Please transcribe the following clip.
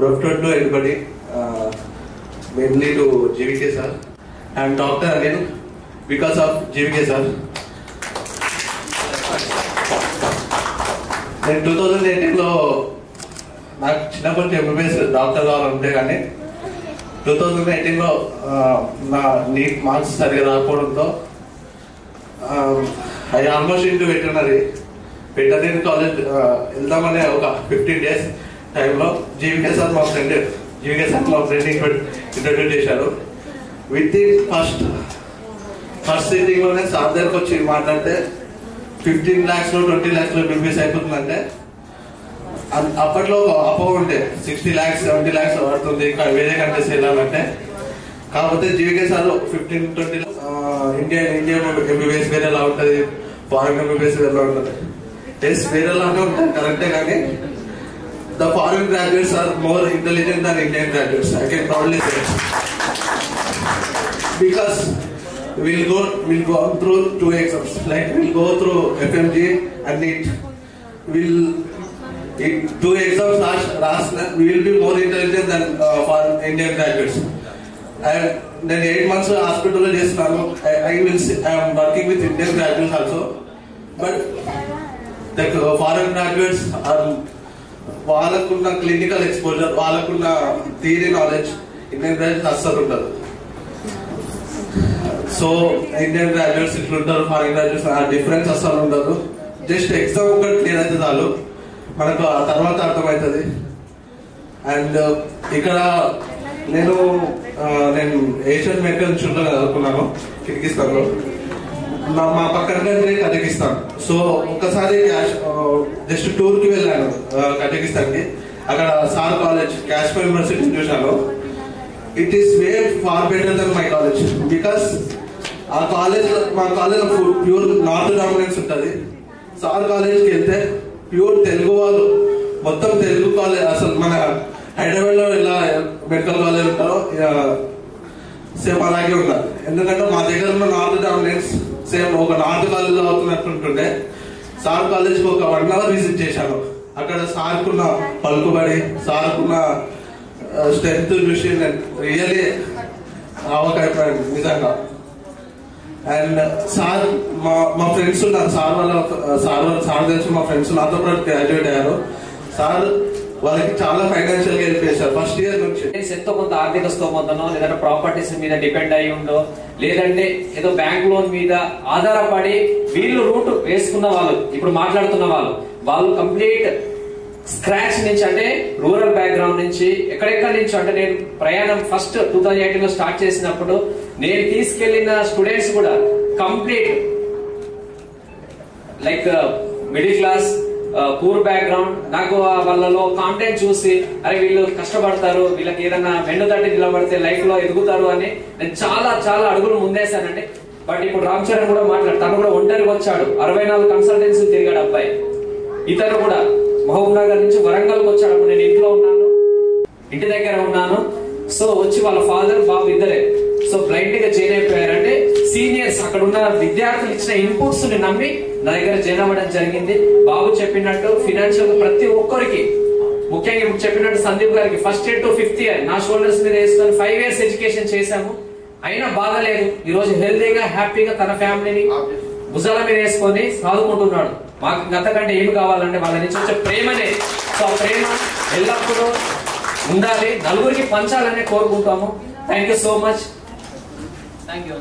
Good afternoon to everybody. Mainly to GVK sir. I am Dr. Anil because of GVK sir. నేను 2018లో నాకు చిన్నప్పటి MBBS doctor కావాలంటే కానీ 2018లో నా నీట్ మార్క్స్ సరిగా రాకపోవడంతో I almost into veterinary college వెళ్దామనే ఒక 15 days టైంలో జీవికే సార్ మా ఫ్రెండ్ ఇంట్రడ్యూస్ చేశారు. విత్ ది ఫస్ట్ సిట్టింగ్లోనే సార్ దగ్గరకు వచ్చి మాట్లాడితే 15 lakhs 20 lakhs ఎంబీబీఎస్ అయిపోతుందంటే అప్పట్లో అపోహ ఉండే 60 lakhs 70 lakhs పడుతుంది వేరే కంట్రీస్ వెళ్ళాలంటే. కాకపోతే జీవికే సార్ 15-20 ఇండియా ఎంబీబీఎస్ వేరేలా ఉంటుంది, ఫారెన్ ఎంబీబీఎస్ వేరేలా ఉంటుంది. ఎస్ వేరేలానే ఉంటుంది కరెక్టే, కానీ the foreign graduates are more intelligent than Indian graduates. I can proudly say it. Because we'll go through 2 exams. Like we'll go through FMG and NEET. In 2 exams we will be more intelligent than foreign Indian graduates. And then 8 months hospital I am working with Indian graduates also. But the foreign graduates are వాళ్ళకున్న clinical exposure, వాళ్ళకున్న theory knowledge Indian graduates అస్సలు ఉండదు. So Indian graduates ఇట్లుంటారు, foreign graduates ఆ difference అస్సలు ఉండదు. Just exam ఒకటి clear అయితే చాలు, మనకు ఆ తర్వాత అర్థమవుతుంది. అండ్ ఇక్కడ నేను ఏషియన్ మెడికల్ ఇన్స్టిట్యూట్లో చదువుకున్నాను కిర్గిస్తాన్లో. మా పక్కన కంట్రీ కజకిస్తాన్. సో ఒకసారి జస్ట్ టూర్కి వెళ్ళాను కజకిస్తాన్కి. అక్కడ సార్ కాలేజ్ కాశ్మీర్ యూనివర్సిటీ చూశాను. It is way far better than my college. Because మా కాలేజ్ ప్యూర్ నార్త్ డామినెన్స్ ఉంటుంది. సార్ కాలేజ్కి వెళ్తే ప్యూర్ తెలుగు వాళ్ళు, మొత్తం తెలుగు కాలేజ్. అసలు మన హైదరాబాద్లో ఇలా మెడికల్ కాలేజ్ ఉంటారో సేమ్ అలాగే ఉన్నారు. ఎందుకంటే మా దగ్గర ఉన్న నార్త్ డామినెన్స్ సేమ్ ఒక నార్త్ కాలేజ్లో అవుతున్నట్టుంటుండే. సార్ కాలేజ్కి ఒక 1 hour విజిట్ చేశాను. అక్కడ సార్కున్న పలుకుబడి, సార్కున్న స్ట్రెంత్ చూసి నేను రియల్లీ అవకాశం నిజంగా. అండ్ సార్ మా ఫ్రెండ్స్ ఉన్నారు, సార్ తెలిసి మా ఫ్రెండ్స్ నాతో పాటు గ్రాడ్యుయేట్ అయ్యారు. సార్ వాళ్ళకి చాలా ఫైనాన్షియల్ గా హెల్ప్ చేశారు ఫస్ట్ ఇయర్ నుంచి. ఎంతో కొంత ఆర్థిక స్తోమతనో లేదంటే ప్రాపర్టీస్ మీద డిపెండ్ అయి ఉండో లేదంటే ఏదో బ్యాంక్ లోన్ మీద ఆధారపడి వీళ్ళు రూట్ వేసుకున్న వాళ్ళు, ఇప్పుడు మాట్లాడుతున్న వాళ్ళు కంప్లీట్ స్క్రాచ్ నుంచి, అంటే రూరల్ బ్యాక్గ్రౌండ్ నుంచి ఎక్కడెక్కడి నుంచి, అంటే నేను ప్రయాణం ఫస్ట్ 2018 లో స్టార్ట్ చేసినప్పుడు నేను తీసుకెళ్లిన స్టూడెంట్స్ కూడా complete like middle class poor background. నాకు వాళ్ళలో కాంటెంట్ చూసి అరే వీళ్ళు కష్టపడతారు, వీళ్ళకి ఏదైనా వెన్ను తట్టి నిలబడితే లైఫ్ లో ఎదుగుతారు అని నేను చాలా చాలా అడుగులు ముందేశానండి. బట్ ఇప్పుడు రామ్ చరణ్ కూడా తను కూడా ఒంటరిగా వచ్చాడు. 64 కన్సల్టెన్సీ తిరిగాడు అబ్బాయి. ఇతను కూడా మహబూబ్ నగర్ నుంచి వరంగల్కి వచ్చాడు. నేను ఇంట్లో ఉన్నాను, ఇంటి దగ్గర ఉన్నాను. సో వచ్చి వాళ్ళ ఫాదర్ బాబు ఇద్దరే సో బ్లైండ్ గా జాయిన్ అయిపోయారంటే సీనియర్స్ అక్కడ ఉన్న విద్యార్థులు ఇచ్చిన ఇన్పుట్స్ ని నమ్మి నా దగ్గర జాయిన్ అవ్వడం జరిగింది. బాబు చెప్పినట్టు ఫినాన్షియల్ ప్రతి ఒక్కరికి, ముఖ్యంగా ఇప్పుడు చెప్పినట్టు సందీప్ గారికి first year to 5th year నా షోల్డర్స్ మీద వేసుకొని 5 years ఎడ్యుకేషన్ చేశాము. అయినా బాధ లేదు. ఈ రోజు హెల్తీగా హ్యాపీగా తన ఫ్యామిలీని భుజాల మీద వేసుకొని సాదుకుంటున్నాడు. మాకు గతకంటే ఏమి కావాలంటే వాళ్ళ నుంచి వచ్చే ప్రేమనే. సో ఆ ప్రేమ ఎల్లప్పుడూ ఉండాలి, నలుగురికి పంచాలని కోరుకుంటాము. Thank you so much. Thank you.